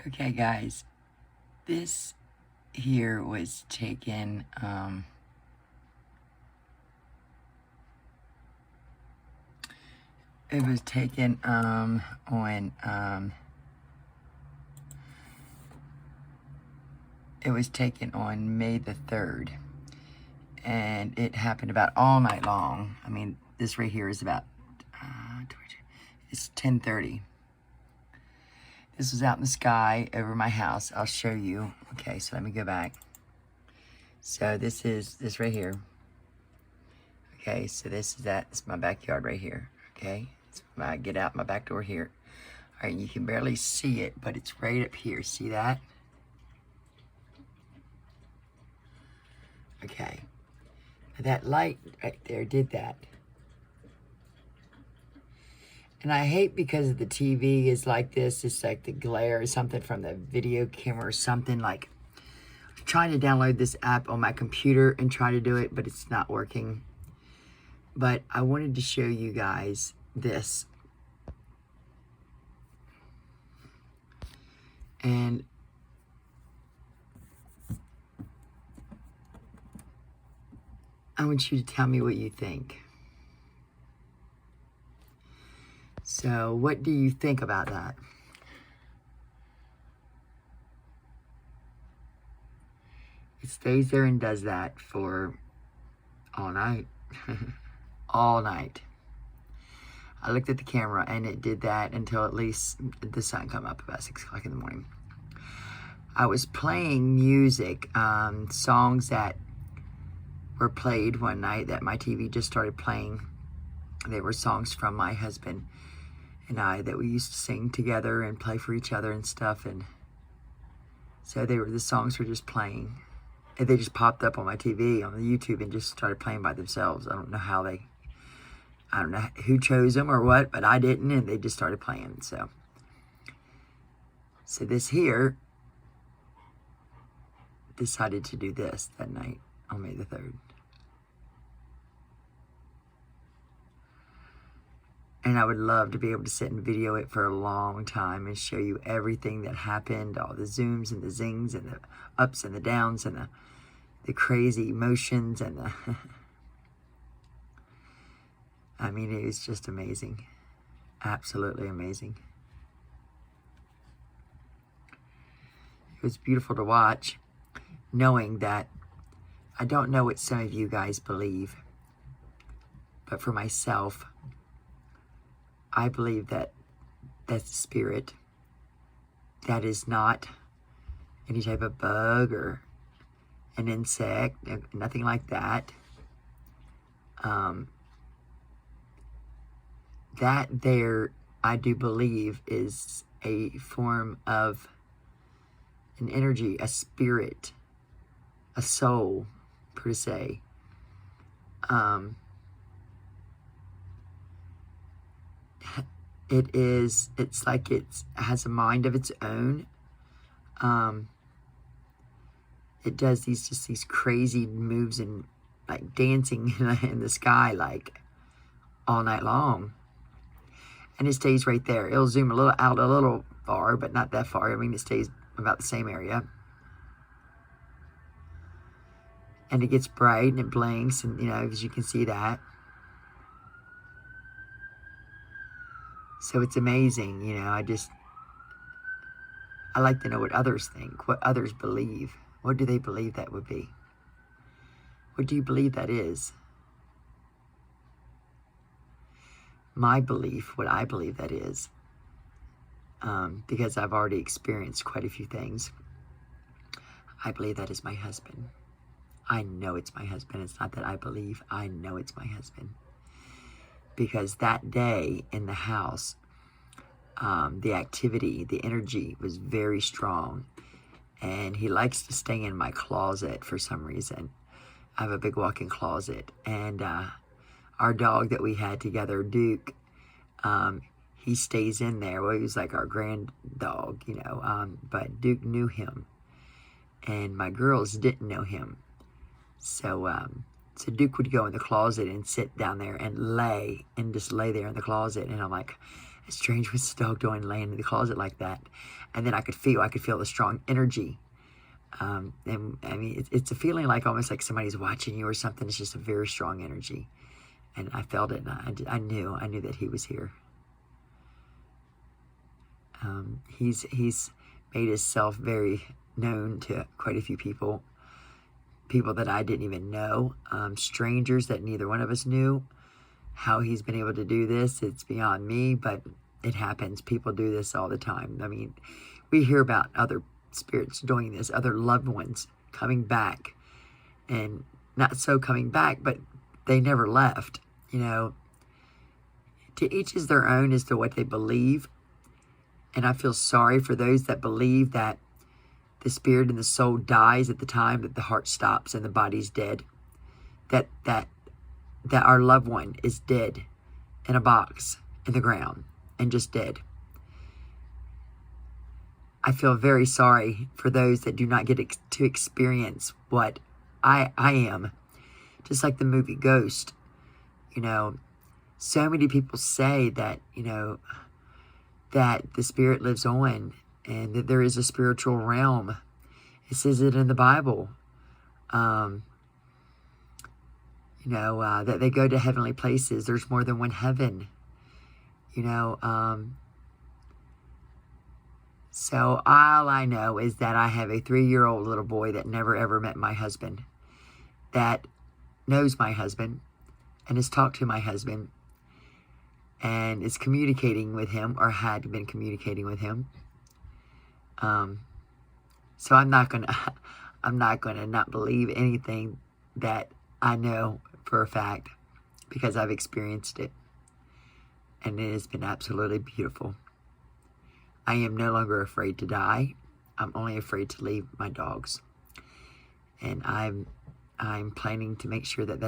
Okay, guys, this here was taken, it was taken, on May the 3rd, and it happened about all night long. I mean, this right here is about, it's 10:30. This was out in the sky over my house. I'll show you. Okay, so let me go back. So this is this right here. Okay, so this is my backyard right here. Okay, so I get out my back door here. All right, you can barely see it, but it's right up here. See that? Okay, that light right there did that. And I hate because the TV is like this. It's like the glare or something from the video camera or something. Like, I'm trying to download this app on my computer and try to do it, but it's not working. But I wanted to show you guys this. And I want you to tell me what you think. So, what do you think about that? It stays there and does that for all night. All night. I looked at the camera and it did that until at least the sun come up about 6 o'clock in the morning. I was playing music, songs that were played one night that my TV just started playing. They were songs from my husband and I that we used to sing together and play for each other and stuff. And so the songs were just playing. And they just popped up on my TV, on the YouTube, and just started playing by themselves. I don't know who chose them or what, but I didn't, and they just started playing. So this here decided to do this that night on May the 3rd. And I would love to be able to sit and video it for a long time and show you everything that happened, all the zooms and the zings and the ups and the downs and the crazy emotions and the... I mean, it was just amazing. Absolutely amazing. It was beautiful to watch, knowing that I don't know what some of you guys believe, but for myself, I believe that that's a spirit. That is not any type of bug or an insect, nothing like that. That there, I do believe, is a form of an energy, a spirit, a soul, per se. It's like it has a mind of its own. It does these crazy moves and like dancing in the sky like all night long. And it stays right there. It'll zoom out a little far, but not that far. I mean, it stays about the same area. And it gets bright and it blinks, and as you can see that. So it's amazing, I like to know what others think, what others believe. What do they believe that would be? What do you believe that is? My belief, what I believe that is, because I've already experienced quite a few things, I believe that is my husband. I know it's my husband. It's not that I believe, I know it's my husband. Because that day in the house, the activity, the energy was very strong. And he likes to stay in my closet for some reason. I have a big walk-in closet. And our dog that we had together, Duke, he stays in there. Well, he was like our grand dog, but Duke knew him. And my girls didn't know him. So Duke would go in the closet and sit down there and just lay there in the closet. And I'm like, as strange was the dog doing laying in the closet like that? And then I could feel the strong energy. And I mean, it's a feeling like almost like somebody's watching you or something. It's just a very strong energy. And I felt it, and I knew that he was here. He's made himself very known to quite a few people that I didn't even know, strangers that neither one of us knew. How he's been able to do this, it's beyond me, but it happens. People do this all the time. I mean, we hear about other spirits doing this, other loved ones coming back, and not so coming back, but they never left. You know, to each is their own as to what they believe. And I feel sorry for those that believe that the spirit and the soul dies at the time that the heart stops and the body's dead. That our loved one is dead in a box in the ground and just dead. I feel very sorry for those that do not get to experience what I am. Just like the movie Ghost. You know, so many people say that, you know, that the spirit lives on and that there is a spiritual realm. It says it in the Bible. You know, that they go to heavenly places. There's more than one heaven. You know, so all I know is that I have a 3-year-old little boy that never ever met my husband, that knows my husband and has talked to my husband and is communicating with him, or had been communicating with him. So I'm not gonna not believe anything that I know for a fact, because I've experienced it, and it has been absolutely beautiful. I am no longer afraid to die. I'm only afraid to leave my dogs, and I'm planning to make sure that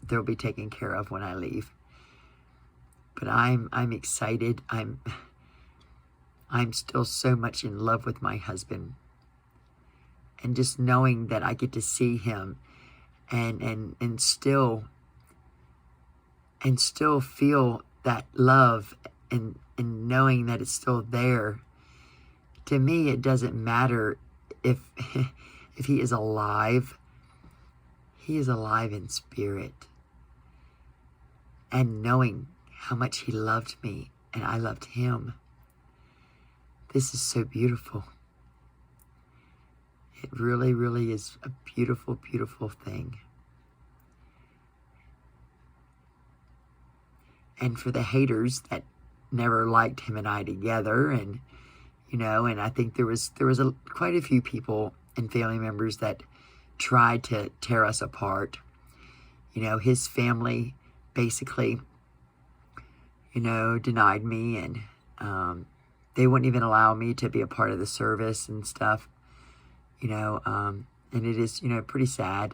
they'll be taken care of when I leave. But I'm excited. I'm still so much in love with my husband, and just knowing that I get to see him and still feel that love, and knowing that it's still there. To me, it doesn't matter if he is alive. He is alive in spirit. And knowing how much he loved me and I loved him. This is so beautiful. It really, really is a beautiful, beautiful thing. And for the haters that never liked him and I together, and you know, and I think there was quite a few people and family members that tried to tear us apart. You know, his family basically, you know, denied me, and they wouldn't even allow me to be a part of the service and stuff. You know, and it is, you know, pretty sad.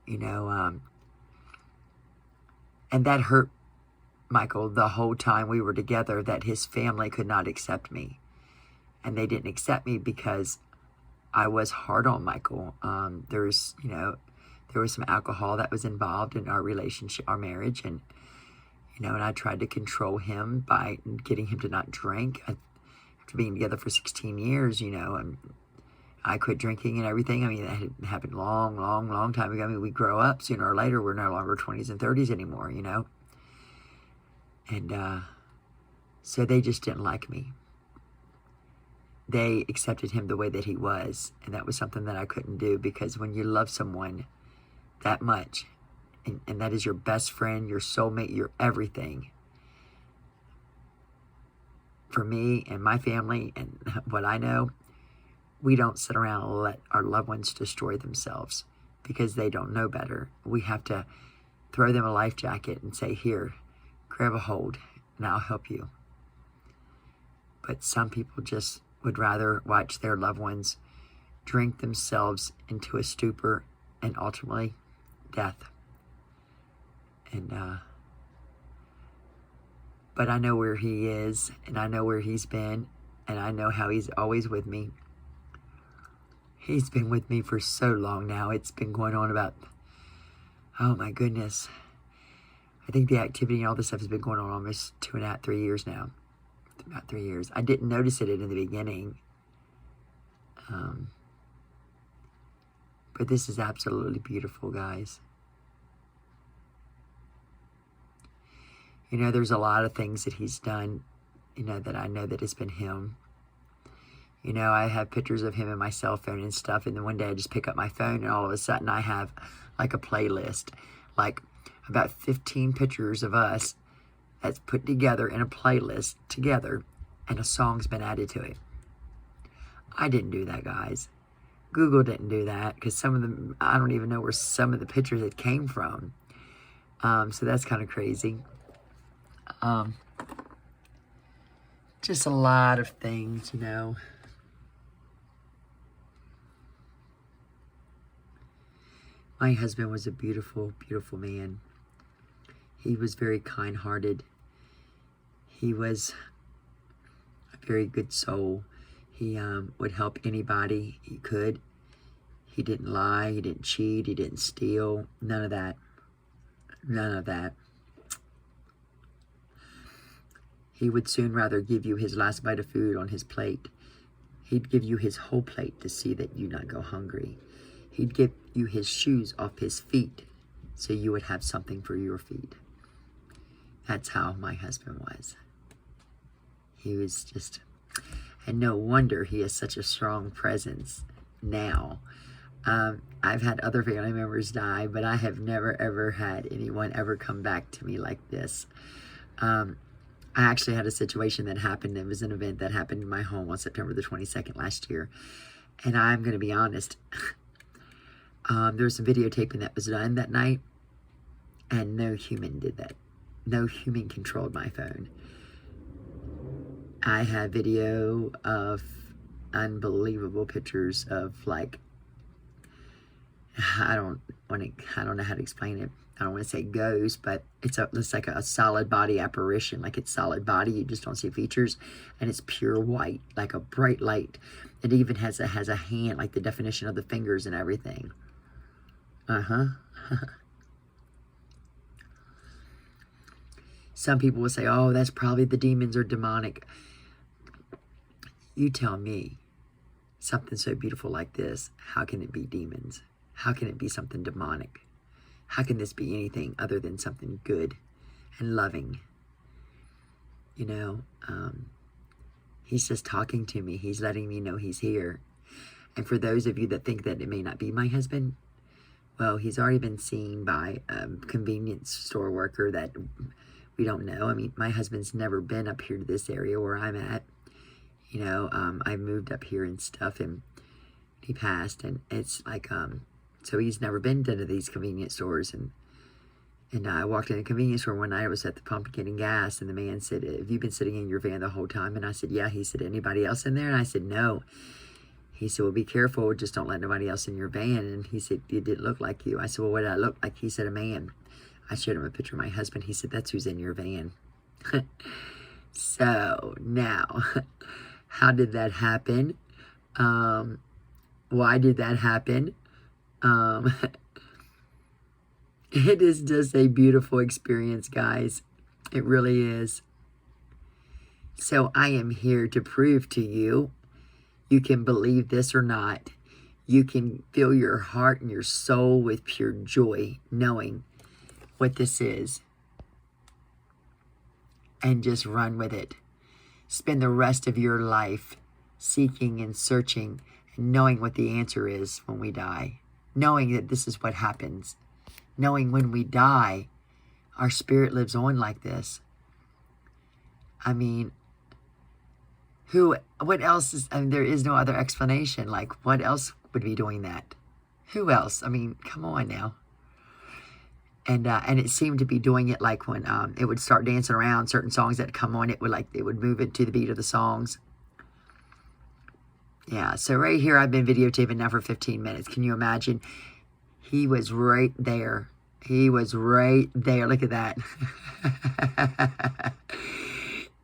You know, and that hurt Michael the whole time we were together, that his family could not accept me. And they didn't accept me because I was hard on Michael. There's, you know, there was some alcohol that was involved in our relationship, our marriage, and you know, and I tried to control him by getting him to not drink. After being together for 16 years, you know, and I quit drinking and everything. I mean, that had happened long time ago. I mean, we grow up sooner or later. We're no longer 20s and 30s anymore, you know. And so they just didn't like me. They accepted him the way that he was, and that was something that I couldn't do, because when you love someone that much, and that is your best friend, your soulmate, your everything, for me and my family and what I know, we don't sit around and let our loved ones destroy themselves because they don't know better. We have to throw them a life jacket and say, here, grab a hold, and I'll help you. But some people just would rather watch their loved ones drink themselves into a stupor and ultimately death. And but I know where he is, and I know where he's been, and I know how he's always with me. He's been with me for so long now. It's been going on about, oh my goodness, I think the activity and all this stuff has been going on almost 2.5, 3 years now. About 3 years. I didn't notice it in the beginning. But this is absolutely beautiful, guys. You know, there's a lot of things that he's done, you know, that I know that it's been him. You know, I have pictures of him in my cell phone and stuff, and then one day I just pick up my phone, and all of a sudden I have like a playlist, like about 15 pictures of us that's put together in a playlist together, and a song's been added to it. I didn't do that, guys. Google didn't do that, because some of them, I don't even know where some of the pictures it came from. So that's kind of crazy. Just a lot of things, you know. My husband was a beautiful, beautiful man. He was very kind-hearted. He was a very good soul. He would help anybody he could. He didn't lie. He didn't cheat. He didn't steal. None of that. None of that. He would soon rather give you his last bite of food on his plate. He'd give you his whole plate to see that you not go hungry. He'd give you his shoes off his feet so you would have something for your feet. That's how my husband was. He was just, and no wonder he has such a strong presence now. I've had other family members die, but I have never ever had anyone ever come back to me like this. I actually had a situation that happened. It was an event that happened in my home on September the 22nd last year. And I'm going to be honest. There was some videotaping that was done that night, and no human did that. No human controlled my phone. I have video of unbelievable pictures of, like, I don't know how to explain it. I don't want to say ghost, but it's like a solid body apparition. Like, it's solid body, you just don't see features, and it's pure white, like a bright light. It even has a hand, like the definition of the fingers and everything. Some people will say, oh, that's probably the demons or demonic. You tell me, something so beautiful like this, how can it be demons? How can it be something demonic? How can this be anything other than something good and loving? You know, he's just talking to me. He's letting me know he's here. And for those of you that think that it may not be my husband, well, he's already been seen by a convenience store worker that we don't know. I mean, my husband's never been up here to this area where I'm at. You know, I moved up here and stuff, and he passed, and it's like, so he's never been to these convenience stores. And I walked in a convenience store one night. I was at the pump getting gas, and the man said, have you been sitting in your van the whole time? And I said, yeah. He said, anybody else in there? And I said, no. He said, well, be careful. Just don't let nobody else in your van. And he said, it didn't look like you. I said, well, what did I look like? He said, a man. I showed him a picture of my husband. He said, that's who's in your van. So, now, how did that happen? Why did that happen? It is just a beautiful experience, guys. It really is. So I am here to prove to you, you can believe this or not. You can fill your heart and your soul with pure joy, knowing what this is. And just run with it. Spend the rest of your life seeking and searching and knowing what the answer is when we die. Knowing that this is what happens. Knowing when we die, our spirit lives on like this. I mean, what else is, I mean, there is no other explanation. Like, what else would be doing that? Who else? I mean, come on now. And it seemed to be doing it like when it would start dancing around certain songs that come on, it would move it to the beat of the songs. Yeah, so right here I've been videotaping now for 15 minutes. Can you imagine? He was right there. He was right there. Look at that.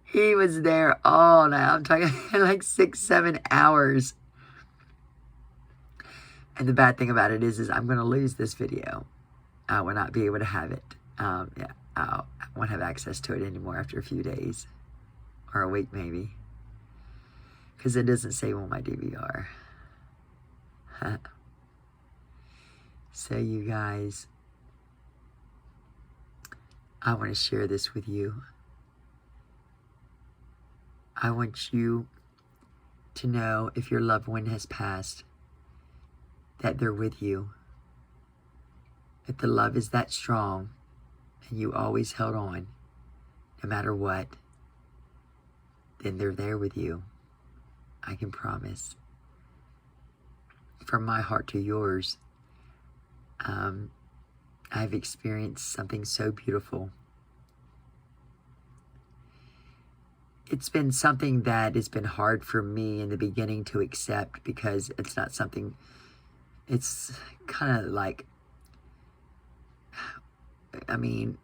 He was there all night. I'm talking like 6-7 hours. And the bad thing about it is I'm going to lose this video. I will not be able to have it. Yeah, I won't have access to it anymore after a few days or a week maybe. Because it doesn't save on my DVR. So you guys, I want to share this with you. I want you to know, if your loved one has passed, that they're with you. If the love is that strong and you always held on, no matter what, then they're there with you. I can promise. From my heart to yours, I've experienced something so beautiful. It's been something that has been hard for me in the beginning to accept, because it's not something, it's kind of like, I mean,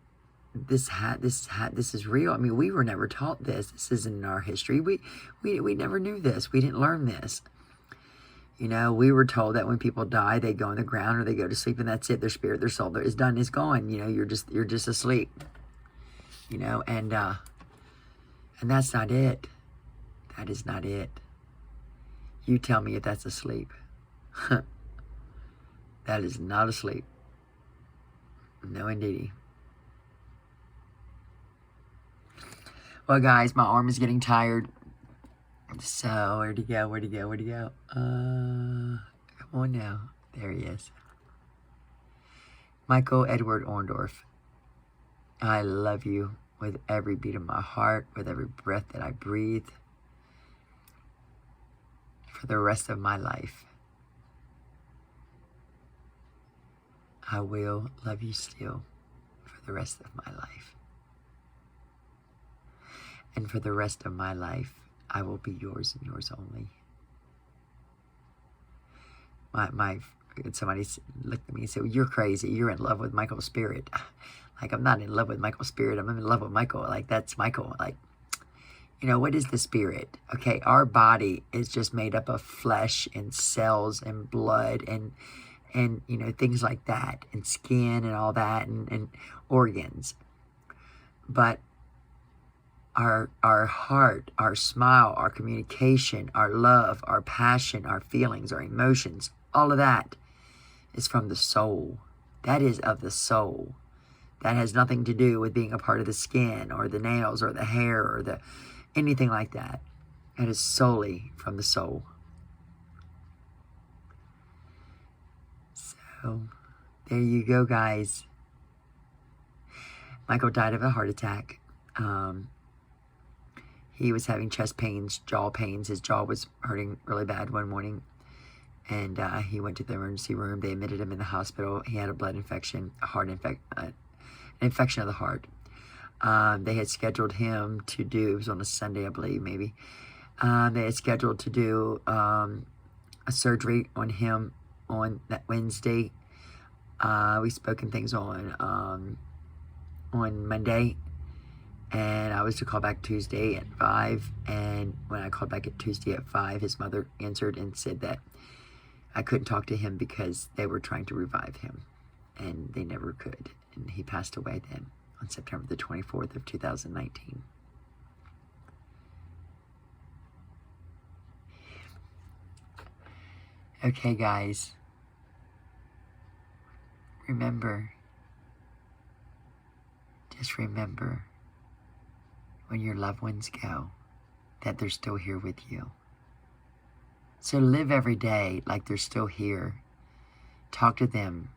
this is real. I mean, we were never taught this. This isn't in our history. We never knew this. We didn't learn this. You know, we were told that when people die, they go in the ground or they go to sleep, and that's it. Their spirit, their soul is done, is gone. You know, you're just asleep. You know, and that's not it. That is not it. You tell me if that's asleep. That is not asleep. No, indeedy. Well, guys, my arm is getting tired. So, where'd he go? Where'd he go? Where'd he go? Come on now. There he is. Michael Edward Orndorff. I love you with every beat of my heart, with every breath that I breathe, for the rest of my life. I will love you still for the rest of my life. And for the rest of my life, I will be yours and yours only. Somebody looked at me and said, well, you're crazy. You're in love with Michael's spirit. Like, I'm not in love with Michael's spirit. I'm in love with Michael. Like, that's Michael. Like, you know, what is the spirit? Okay, our body is just made up of flesh and cells and blood and you know, things like that, and skin and all that, and organs. But our heart, our smile, our communication, our love, our passion, our feelings, our emotions, all of that is from the soul. That is of the soul. That has nothing to do with being a part of the skin or the nails or the hair or anything like that. That is solely from the soul. So, there you go, guys. Michael died of a heart attack. He was having chest pains, jaw pains. His jaw was hurting really bad one morning. And he went to the emergency room. They admitted him in the hospital. He had a blood infection, an infection of the heart. They had scheduled him to do, it was on a Sunday, I believe, maybe. They had scheduled to do a surgery on him on that Wednesday. We spoken things on Monday. And I was to call back Tuesday at 5. And when I called back at Tuesday at 5, his mother answered and said that I couldn't talk to him because they were trying to revive him. And they never could. And he passed away then on September the 24th of 2019. Okay, guys. Remember. Just remember, when your loved ones go, that they're still here with you. So live every day like they're still here. Talk to them.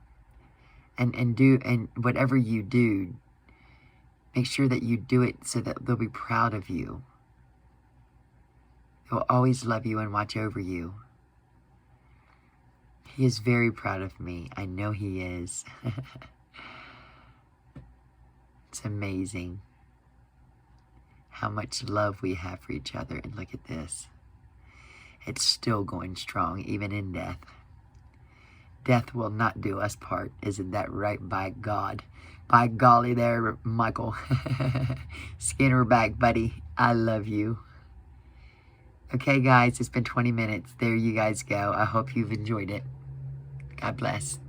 And whatever you do, make sure that you do it so that they'll be proud of you. They'll always love you and watch over you. He is very proud of me. I know he is. It's amazing how much love we have for each other. And look at this. It's still going strong, even in death. Death will not do us part. Isn't that right? By God. By golly there, Michael. Skinner back, buddy. I love you. Okay, guys, it's been 20 minutes. There you guys go. I hope you've enjoyed it. God bless.